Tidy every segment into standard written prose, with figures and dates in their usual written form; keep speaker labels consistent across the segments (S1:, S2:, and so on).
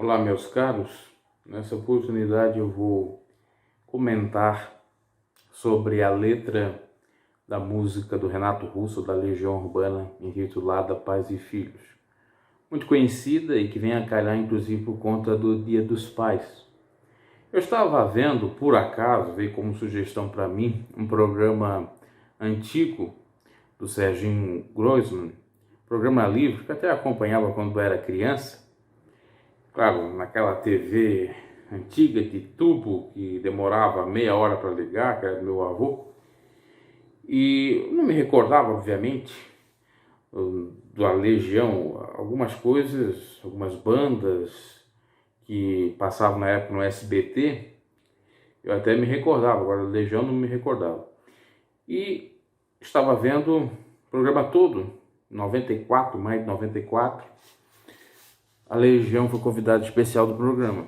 S1: Olá, meus caros. Nessa oportunidade eu vou comentar sobre a letra da música do Renato Russo, da Legião Urbana, intitulada Pais e Filhos. Muito conhecida e que vem a calhar, inclusive, por conta do Dia dos Pais. Eu estava vendo, por acaso, veio como sugestão para mim, um programa antigo do Serginho Groisman, programa livre, que até acompanhava quando era criança. Claro, naquela TV antiga de tubo que demorava meia hora para ligar, que era do meu avô. E não me recordava, obviamente, da Legião, algumas coisas, algumas bandas que passavam na época no SBT. Eu até me recordava, agora a Legião não me recordava. E estava vendo o programa todo, 94, mais de 94. A Legião foi convidada especial do programa.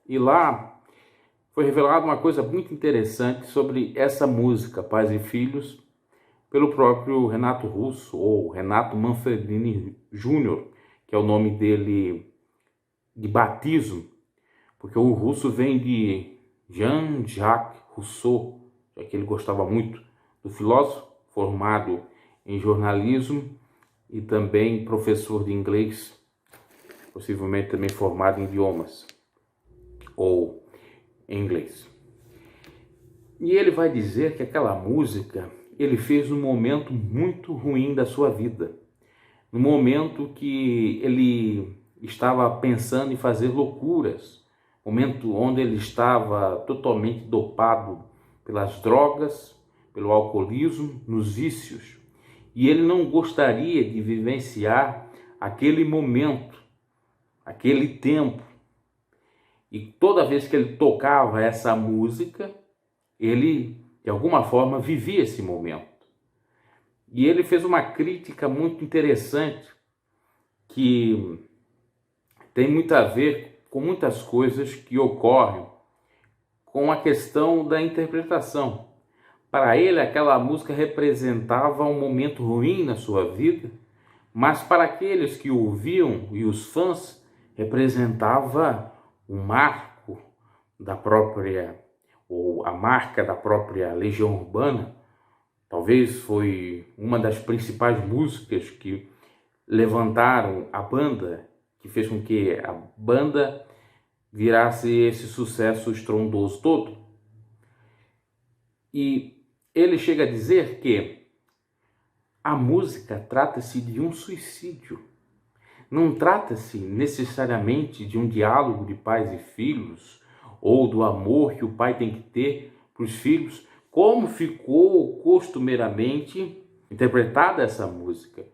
S1: E lá foi revelada uma coisa muito interessante sobre essa música, Pais e Filhos, pelo próprio Renato Russo, ou Renato Manfredini Júnior, que é o nome dele de batismo, porque o Russo vem de Jean-Jacques Rousseau, já que ele gostava muito do filósofo, formado em jornalismo e também professor de inglês, possivelmente também formado em idiomas, ou em inglês. E ele vai dizer que aquela música ele fez num momento muito ruim da sua vida, no momento que ele estava pensando em fazer loucuras, momento onde ele estava totalmente dopado pelas drogas, pelo alcoolismo, nos vícios. E ele não gostaria de vivenciar aquele momento, aquele tempo. E toda vez que ele tocava essa música, ele, de alguma forma, vivia esse momento. E ele fez uma crítica muito interessante, que tem muito a ver com muitas coisas que ocorrem com a questão da interpretação. Para ele, aquela música representava um momento ruim na sua vida, mas para aqueles que o ouviam e os fãs, representava um marco da própria, ou a marca da própria Legião Urbana. Talvez foi uma das principais músicas que levantaram a banda, que fez com que a banda virasse esse sucesso estrondoso todo. E ele chega a dizer que a música trata-se de um suicídio. Não trata-se necessariamente de um diálogo de pais e filhos, ou do amor que o pai tem que ter para os filhos, como ficou costumeiramente interpretada essa música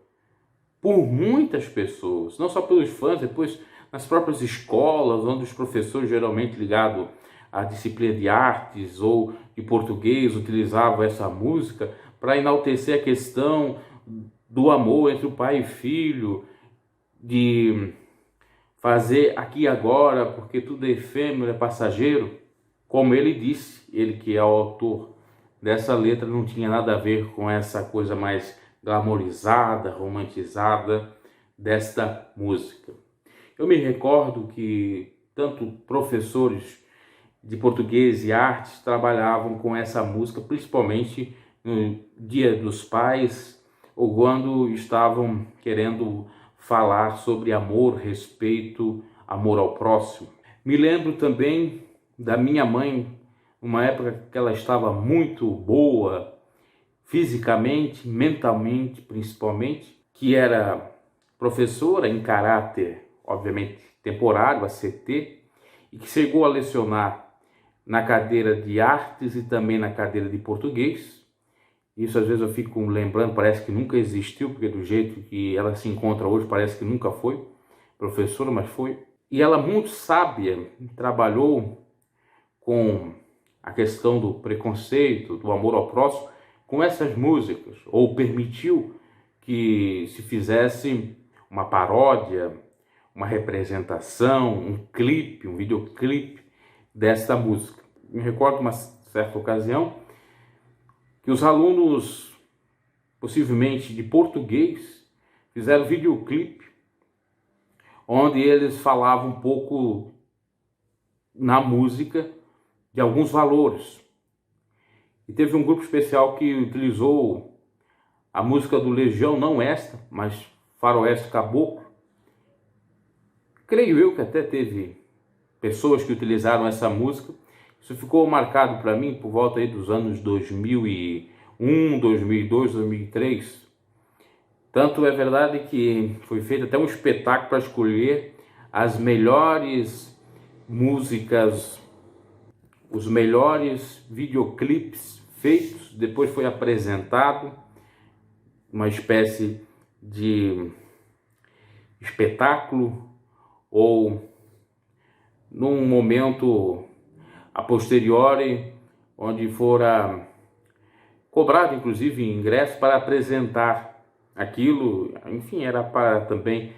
S1: por muitas pessoas, não só pelos fãs, depois nas próprias escolas, onde os professores, geralmente ligados à disciplina de artes ou de português, utilizavam essa música para enaltecer a questão do amor entre o pai e filho, de fazer aqui e agora, porque tudo é efêmero, é passageiro. Como ele disse, ele que é o autor dessa letra, não tinha nada a ver com essa coisa mais glamorizada, romantizada desta música. Eu me recordo que tanto professores de português e artes trabalhavam com essa música, principalmente no Dia dos Pais, ou quando estavam querendo falar sobre amor, respeito, amor ao próximo. Me lembro também da minha mãe, uma época que ela estava muito boa, fisicamente, mentalmente, principalmente, que era professora em caráter, obviamente, temporário, ACT, e que chegou a lecionar na cadeira de artes e também na cadeira de português. Isso às vezes eu fico lembrando, parece que nunca existiu, porque do jeito que ela se encontra hoje parece que nunca foi professora, mas foi. E ela, muito sábia, trabalhou com a questão do preconceito, do amor ao próximo, com essas músicas, ou permitiu que se fizesse uma paródia, uma representação, um clipe, um videoclipe desta música. Me recordo de uma certa ocasião que os alunos, possivelmente de português, fizeram videoclipe onde eles falavam um pouco na música de alguns valores. E teve um grupo especial que utilizou a música do Legião, não esta, mas Faroeste Caboclo. Creio eu que até teve pessoas que utilizaram essa música. Isso ficou marcado para mim por volta aí dos anos 2001, 2002, 2003. Tanto é verdade que foi feito até um espetáculo para escolher as melhores músicas, os melhores videoclipes feitos. Depois foi apresentado uma espécie de espetáculo, ou num momento a posteriori, onde fora cobrado inclusive ingresso para apresentar aquilo. Enfim, era para também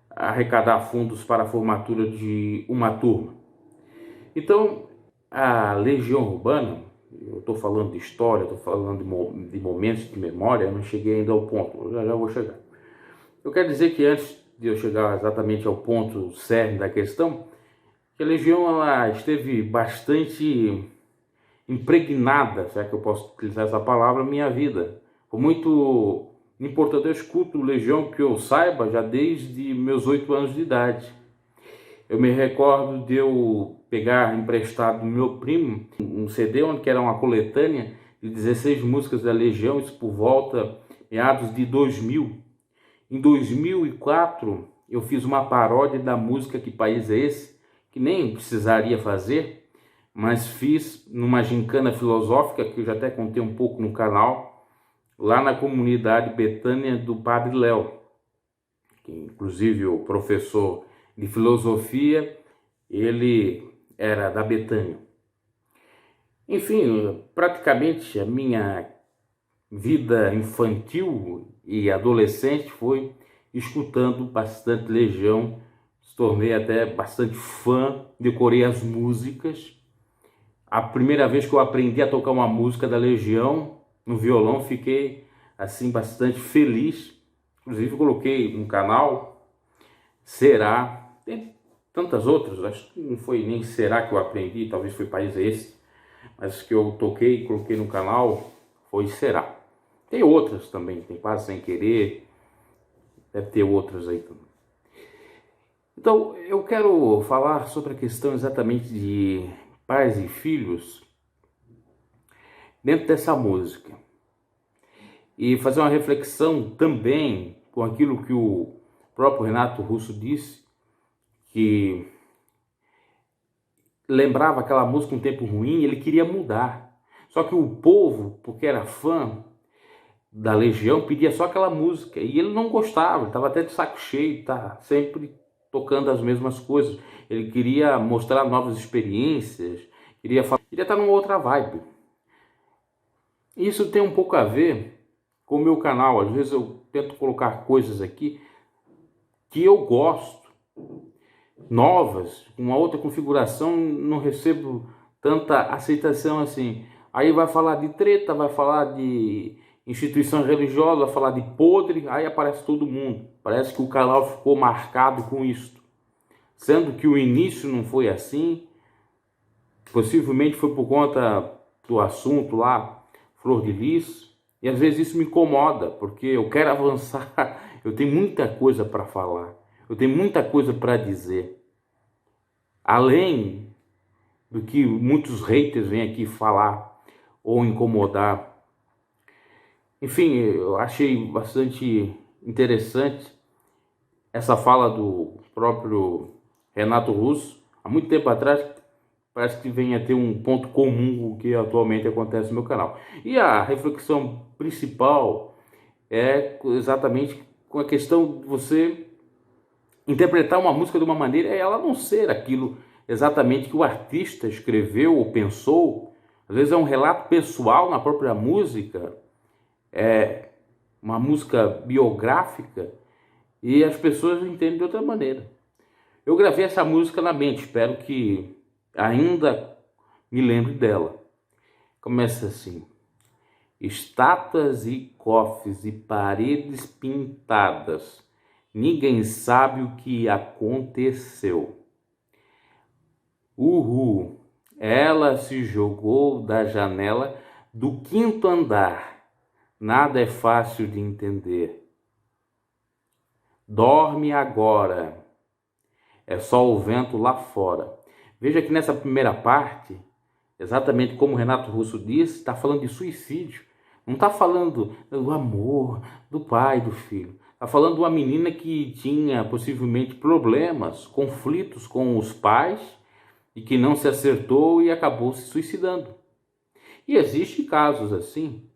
S1: arrecadar fundos para a formatura de uma turma. Então, a Legião Urbana, eu estou falando de história, estou falando de momentos de memória, eu não cheguei ainda ao ponto, já vou chegar. Eu quero dizer que antes de eu chegar exatamente ao ponto cerne da questão, que a Legião ela esteve bastante impregnada, se é que eu posso utilizar essa palavra, na minha vida. Foi muito importante. Eu escuto Legião, que eu saiba, já desde meus 8 anos de idade. Eu me recordo de eu pegar emprestado do meu primo um CD onde era uma coletânea de 16 músicas da Legião, isso por volta meados de 2000. Em 2004 eu fiz uma paródia da música Que País é Esse?, que nem precisaria fazer, mas fiz numa gincana filosófica que eu já até contei um pouco no canal, lá na comunidade Betânia do Padre Léo, que inclusive o professor de filosofia, ele era da Betânia. Enfim, praticamente a minha vida infantil e adolescente foi escutando bastante Legião. Se tornei até bastante fã, decorei as músicas. A primeira vez que eu aprendi a tocar uma música da Legião no violão, fiquei assim bastante feliz. Inclusive coloquei no canal. Será, tem tantas outras, acho que não foi nem Será que eu aprendi, talvez foi País Esse, mas que eu toquei e coloquei no canal foi Será. Tem outras também, tem Quase Sem Querer, deve ter outras aí também. Então, eu quero falar sobre a questão exatamente de pais e filhos dentro dessa música. E fazer uma reflexão também com aquilo que o próprio Renato Russo disse, que lembrava aquela música um tempo ruim, ele queria mudar. Só que o povo, porque era fã da Legião, pedia só aquela música. E ele não gostava, ele estava até de saco cheio, tá sempre tocando as mesmas coisas. Ele queria mostrar novas experiências, queria estar numa outra vibe. Isso tem um pouco a ver com o meu canal. Às vezes eu tento colocar coisas aqui que eu gosto, novas, com uma outra configuração, não recebo tanta aceitação assim. Aí vai falar de treta, vai falar de instituição religiosa, vai falar de podre, aí aparece todo mundo. Parece que o canal ficou marcado com isso. Sendo que o início não foi assim, possivelmente foi por conta do assunto lá, Flor de Lis, e às vezes isso me incomoda, porque eu quero avançar, eu tenho muita coisa para falar, eu tenho muita coisa para dizer. Além do que muitos haters vêm aqui falar ou incomodar. Enfim, eu achei bastante interessante essa fala do próprio Renato Russo. Há muito tempo atrás, parece que vem a ter um ponto comum com o que atualmente acontece no meu canal. E a reflexão principal é exatamente com a questão de você interpretar uma música de uma maneira e ela não ser aquilo exatamente que o artista escreveu ou pensou. Às vezes é um relato pessoal na própria música, é uma música biográfica, e as pessoas entendem de outra maneira. Eu gravei essa música na mente, espero que ainda me lembre dela. Começa assim: estátuas e cofres e paredes pintadas ninguém sabe o que aconteceu. Uhul! Ela se jogou da janela do 5º andar. Nada é fácil de entender. Dorme agora. É só o vento lá fora. Veja que nessa primeira parte, exatamente como o Renato Russo disse, está falando de suicídio. Não está falando do amor do pai e do filho. Está falando de uma menina que tinha possivelmente problemas, conflitos com os pais e que não se acertou e acabou se suicidando. E existem casos assim.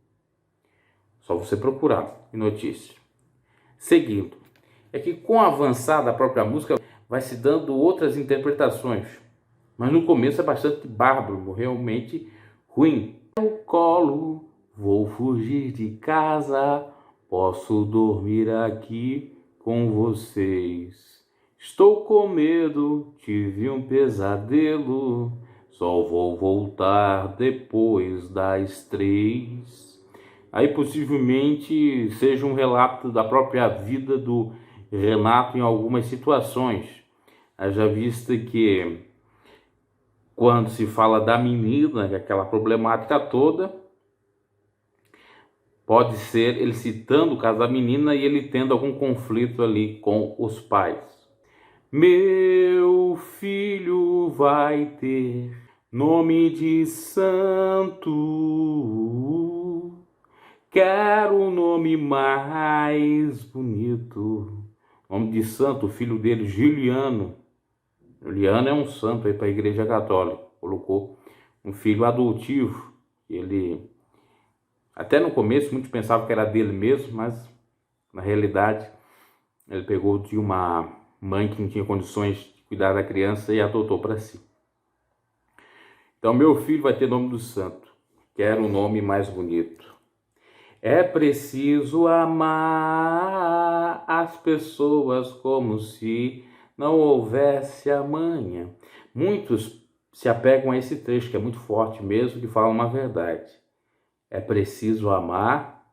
S1: Só você procurar em notícias. Seguindo, é que com a avançada da própria música vai se dando outras interpretações. Mas no começo é bastante bárbaro, realmente ruim. Eu colo, vou fugir de casa, posso dormir aqui com vocês. Estou com medo, tive um pesadelo, só vou voltar depois das 3. Aí possivelmente seja um relato da própria vida do Renato em algumas situações. Haja vista que quando se fala da menina, aquela problemática toda, pode ser ele citando o caso da menina e ele tendo algum conflito ali com os pais. Meu filho vai ter nome de santo. Quero um nome mais bonito. Nome de santo, o filho dele, Juliano. Juliano é um santo aí para a Igreja Católica. Colocou um filho adotivo. Ele, até no começo, muitos pensavam que era dele mesmo, mas na realidade ele pegou de uma mãe que não tinha condições de cuidar da criança e adotou para si. Então, meu filho vai ter nome do santo. Quero um nome mais bonito. É preciso amar as pessoas como se não houvesse amanhã. Muitos se apegam a esse trecho, que é muito forte mesmo, que fala uma verdade. É preciso amar,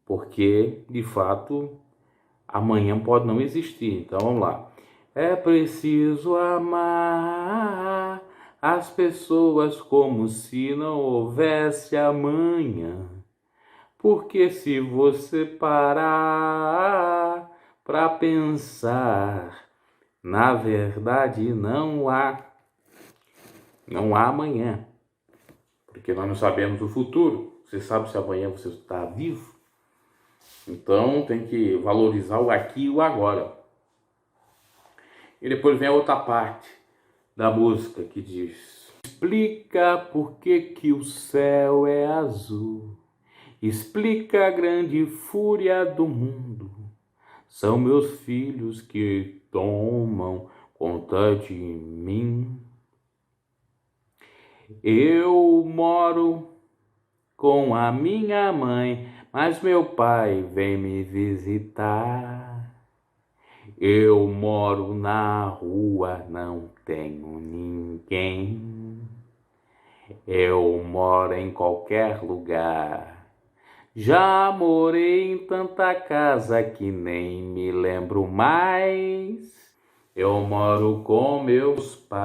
S1: porque, de fato, amanhã pode não existir. Então, vamos lá. É preciso amar as pessoas como se não houvesse amanhã. Porque se você parar para pensar, na verdade não há amanhã. Porque nós não sabemos o futuro. Você sabe se amanhã você está vivo? Então tem que valorizar o aqui e o agora. E depois vem a outra parte da música que diz: explica por que o céu é azul. Explica a grande fúria do mundo. São meus filhos que tomam conta de mim. Eu moro com a minha mãe, mas meu pai vem me visitar. Eu moro na rua, não tenho ninguém. Eu moro em qualquer lugar. Já morei em tanta casa que nem me lembro mais. Eu moro com meus pais.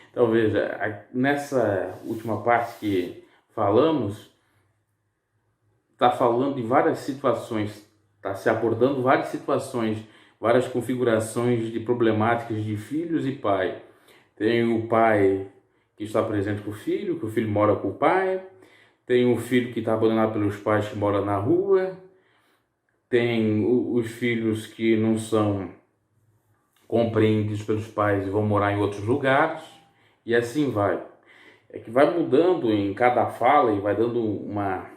S1: Então veja, nessa última parte que falamos, está falando de várias situações, está se abordando várias situações, várias configurações de problemáticas de filhos e pai. Tem o pai que está presente com o filho, que o filho mora com o pai. Tem o filho que está abandonado pelos pais, que mora na rua. Tem os filhos que não são compreendidos pelos pais e vão morar em outros lugares. E assim vai. É que vai mudando em cada fala e vai dando uma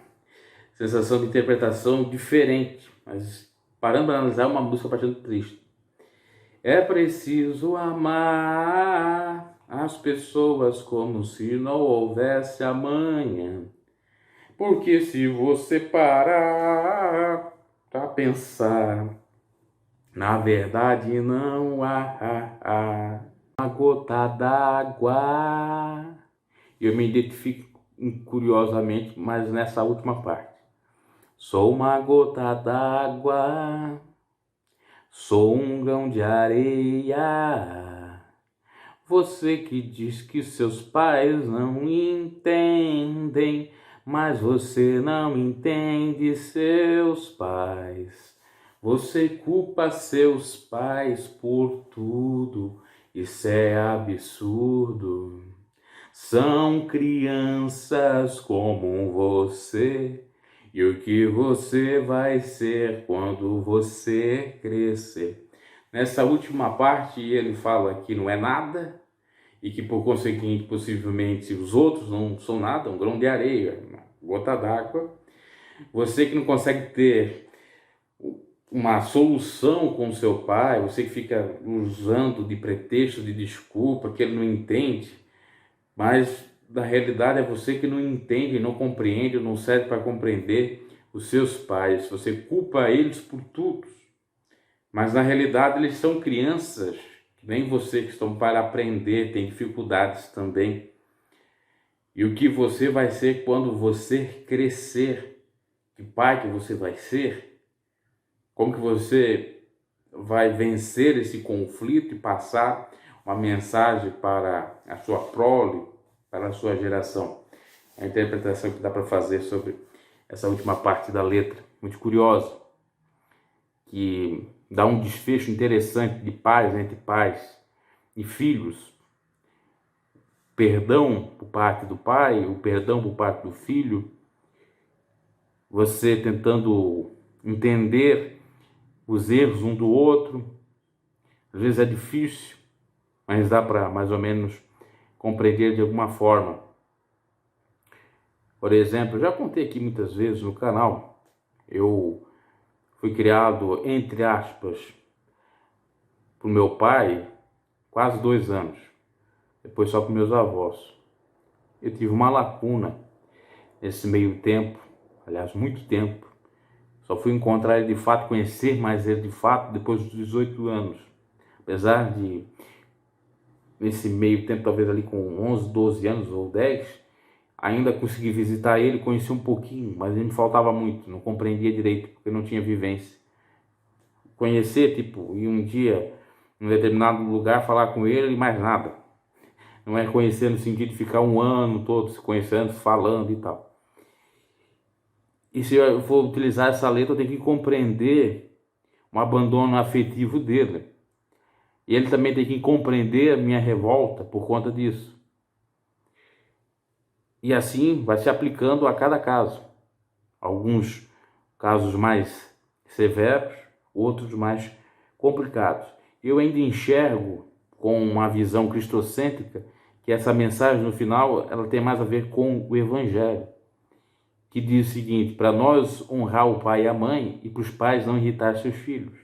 S1: sensação de interpretação diferente. Mas parando para analisar, é uma música bastante triste. É preciso amar as pessoas como se não houvesse amanhã. Porque se você parar para pensar, na verdade não há uma gota d'água E eu me identifico curiosamente, mas nessa última parte. Sou uma gota d'água, sou um grão de areia. Você que diz que seus pais não entendem, mas você não entende seus pais. Você culpa seus pais por tudo, isso é absurdo. São crianças como você, e o que você vai ser quando você crescer. Nessa última parte ele fala que não é nada e que por conseguinte possivelmente os outros não são nada, um grão de areia, uma gota d'água. Você que não consegue ter uma solução com seu pai, você que fica usando de pretexto, de desculpa, que ele não entende, mas na realidade é você que não entende, não compreende, não serve para compreender os seus pais. Você culpa eles por tudo, mas na realidade eles são crianças, que nem você, que estão para aprender, tem dificuldades também. E o que você vai ser quando você crescer? Que pai que você vai ser? Como que você vai vencer esse conflito e passar uma mensagem para a sua prole, para a sua geração? A interpretação que dá para fazer sobre essa última parte da letra, muito curiosa, que dá um desfecho interessante de paz, entre pais e filhos. Perdão por parte do pai, o perdão por parte do filho, você tentando entender os erros um do outro. Às vezes é difícil, mas dá para mais ou menos compreender de alguma forma. Por exemplo, já contei aqui muitas vezes no canal, eu fui criado, entre aspas, por meu pai, quase 2 anos, depois só com meus avós. Eu tive uma lacuna nesse meio tempo, aliás, muito tempo. Só fui encontrar ele de fato, conhecer mais ele de fato, depois dos 18 anos. Apesar de, nesse meio tempo, talvez ali com 11, 12 anos ou 10, ainda consegui visitar ele, conheci um pouquinho, mas ele me faltava muito, não compreendia direito, porque não tinha vivência. Conhecer, tipo, ir um dia em um determinado lugar, falar com ele e mais nada. Não é conhecer no sentido de ficar um ano todo se conhecendo, falando e tal. E se eu for utilizar essa letra, eu tenho que compreender um abandono afetivo dele. E ele também tem que compreender a minha revolta por conta disso. E assim vai se aplicando a cada caso. Alguns casos mais severos, outros mais complicados. Eu ainda enxergo com uma visão cristocêntrica que essa mensagem no final ela tem mais a ver com o Evangelho, que diz o seguinte: para nós honrar o pai e a mãe e para os pais não irritar seus filhos.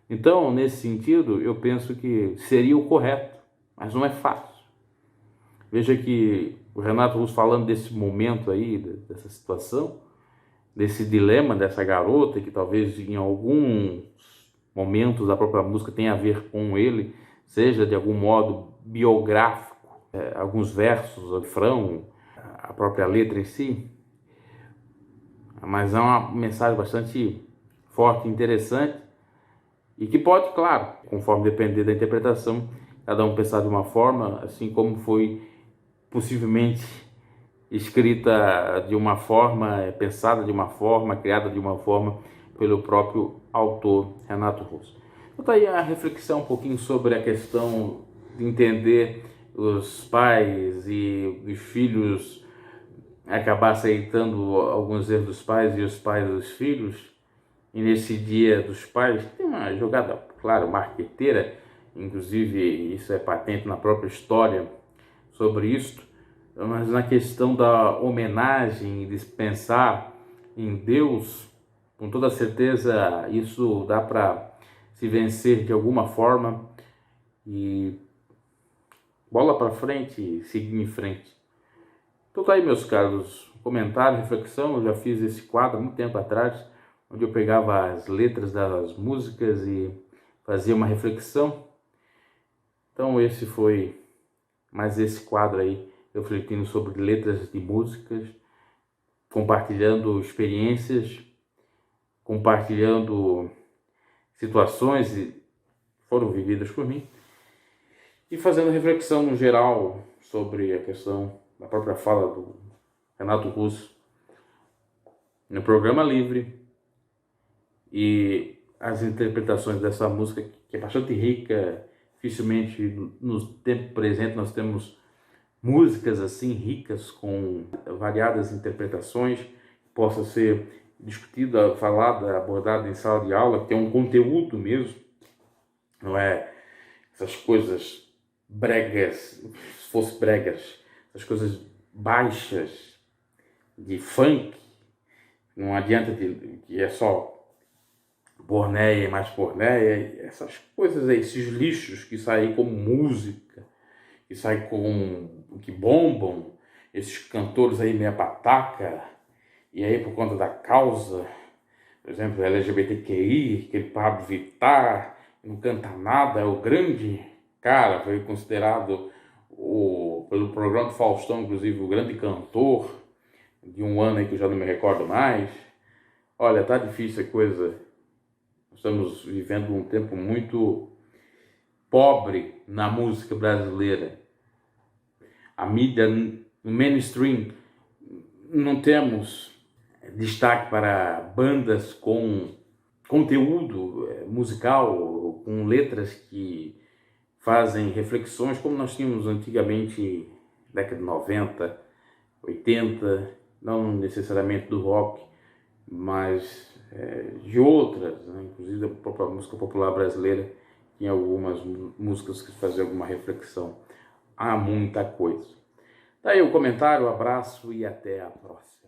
S1: Então, nesse sentido, eu penso que seria o correto, mas não é fácil. Veja que o Renato Russo falando desse momento aí, dessa situação, desse dilema dessa garota, que talvez em alguns momentos da própria música tenha a ver com ele, seja de algum modo biográfico, alguns versos, o refrão, a própria letra em si, mas é uma mensagem bastante forte e interessante, e que pode, claro, conforme depender da interpretação, cada um pensar de uma forma, assim como foi possivelmente escrita de uma forma, pensada de uma forma, criada de uma forma pelo próprio autor Renato Russo. Então tá aí a reflexão um pouquinho sobre a questão de entender os pais e os filhos acabar aceitando alguns erros dos pais e os pais dos filhos. E nesse dia dos pais tem uma jogada, claro, marqueteira, inclusive isso é patente na própria história sobre isto, mas na questão da homenagem, de pensar em Deus, com toda certeza isso dá para se vencer de alguma forma e bola para frente e seguir em frente. Então tá aí, meus caros, comentário, reflexão. Eu já fiz esse quadro há muito tempo atrás, onde eu pegava as letras das músicas e fazia uma reflexão. Então esse foi mais esse quadro aí refletindo sobre letras de músicas, compartilhando experiências, compartilhando situações que foram vividas por mim e fazendo reflexão no geral sobre a questão da própria fala do Renato Russo no programa Livre e as interpretações dessa música, que é bastante rica. Dificilmente no tempo presente nós temos músicas assim ricas com variadas interpretações, que possa ser discutida, falada, abordada em sala de aula, que tem um conteúdo mesmo, não é essas coisas bregas, se fosse bregas, essas coisas baixas de funk. Não adianta que é só pornéia e mais pornéia, essas coisas aí, esses lixos que saem como música, que saem que bombam, esses cantores aí meia pataca, e aí por conta da causa, por exemplo, LGBTQI, aquele Pablo Vittar, não canta nada, é o grande cara, foi considerado pelo programa do Faustão, inclusive, o grande cantor de um ano aí que eu já não me recordo mais. Olha, tá difícil a coisa. Estamos vivendo um tempo muito pobre na música brasileira. A mídia, no mainstream, não temos destaque para bandas com conteúdo musical, com letras que fazem reflexões, como nós tínhamos antigamente, década de 90, 80, não necessariamente do rock, mas de outras, né? Inclusive a própria música popular brasileira tinha algumas músicas que faziam alguma reflexão. Há muita coisa. Daí o comentário, abraço e até a próxima.